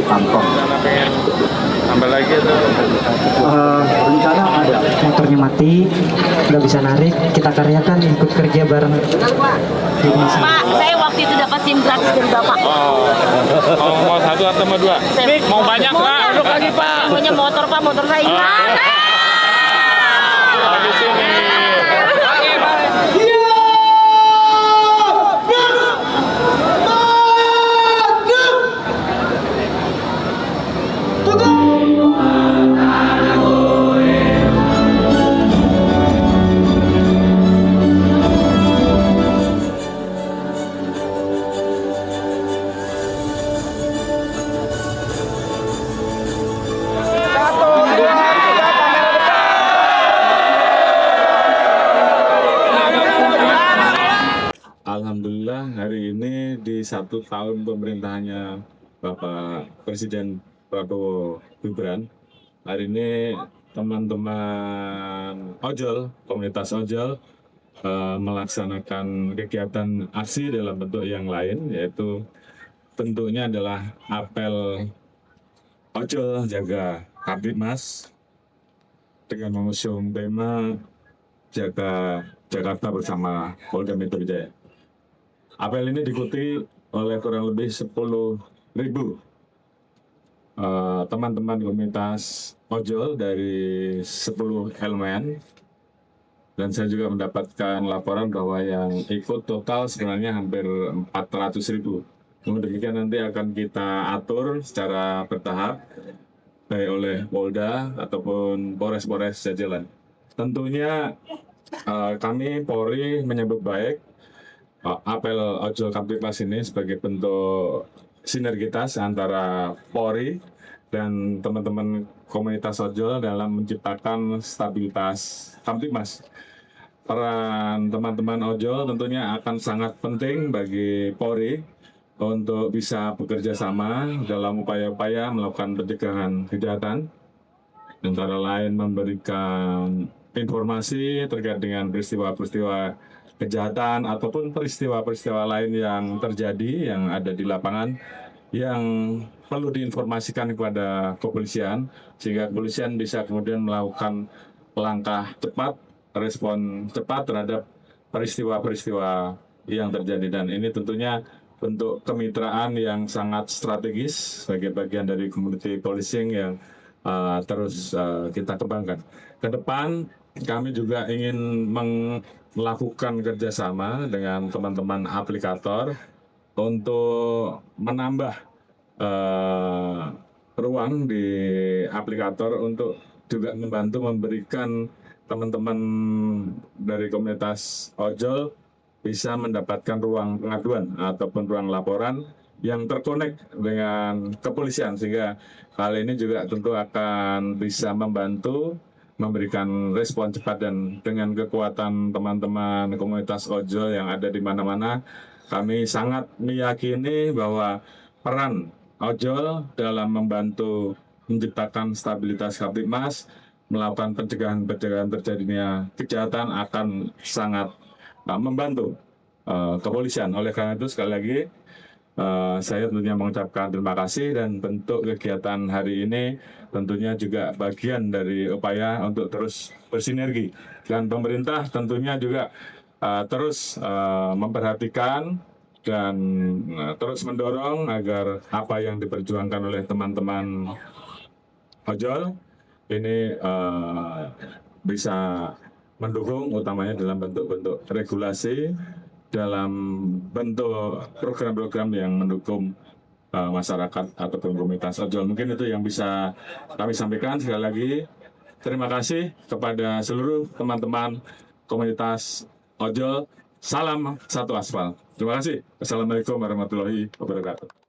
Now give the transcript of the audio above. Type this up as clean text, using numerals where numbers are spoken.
kantong. Tambah lagi atau? Rencana ada. Motornya mati, nggak bisa narik, kita karyakan ikut kerja bareng. Pak, saya waktu itu dapat SIM gratis dari Bapak. Oh, mau satu atau mau dua? Mau banyak Pak, duduk lagi Pak. Semuanya motor Pak, motor saya hilang. Di sini. Alhamdulillah hari ini di 1 tahun pemerintahannya Bapak Presiden Prabowo Gibran, hari ini teman-teman ojol, komunitas ojol melaksanakan kegiatan aksi dalam bentuk yang lain, yaitu bentuknya adalah apel ojol jaga Kamtibmas dengan mengusung tema jaga Jakarta bersama Polda Metro Jaya. Apel ini diikuti oleh kurang lebih 10.000 teman-teman komunitas ojol dari 10 elemen, dan saya juga mendapatkan laporan bahwa yang ikut total sebenarnya hampir 400.000. Namun demikian nanti akan kita atur secara bertahap baik oleh Polda ataupun Polres-Polres jajaran. Tentunya kami Polri menyambut baik apel ojol Kamtibmas ini sebagai bentuk sinergitas antara Polri dan teman-teman komunitas ojol dalam menciptakan stabilitas Kamtibmas. Peran teman-teman ojol tentunya akan sangat penting bagi Polri untuk bisa bekerja sama dalam upaya-upaya melakukan pencegahan kejahatan, antara lain memberikan informasi terkait dengan peristiwa-peristiwa kejahatan ataupun peristiwa-peristiwa lain yang terjadi yang ada di lapangan yang perlu diinformasikan kepada kepolisian, sehingga kepolisian bisa kemudian melakukan langkah cepat, respon cepat terhadap peristiwa-peristiwa yang terjadi. Dan ini tentunya bentuk kemitraan yang sangat strategis sebagai bagian dari community policing yang terus kita kembangkan. Ke depan kami juga ingin melakukan kerjasama dengan teman-teman aplikator untuk menambah ruang di aplikator untuk juga membantu memberikan teman-teman dari komunitas ojol bisa mendapatkan ruang pengaduan ataupun ruang laporan yang terkonek dengan kepolisian, sehingga hal ini juga tentu akan bisa membantu memberikan respon cepat. Dan dengan kekuatan teman-teman komunitas ojol yang ada di mana-mana, kami sangat meyakini bahwa peran ojol dalam membantu menciptakan stabilitas Kamtibmas, melakukan pencegahan terjadinya kejahatan akan sangat membantu kepolisian. Oleh karena itu sekali lagi saya tentunya mengucapkan terima kasih, dan bentuk kegiatan hari ini tentunya juga bagian dari upaya untuk terus bersinergi. Dan pemerintah tentunya juga terus memperhatikan dan terus mendorong agar apa yang diperjuangkan oleh teman-teman ojol ini bisa mendukung, utamanya dalam bentuk-bentuk regulasi, dalam bentuk program-program yang mendukung masyarakat ataupun komunitas ojol. Mungkin itu yang bisa kami sampaikan. Sekali lagi terima kasih kepada seluruh teman-teman komunitas ojol. Salam satu aspal. Terima kasih. Assalamualaikum warahmatullahi wabarakatuh.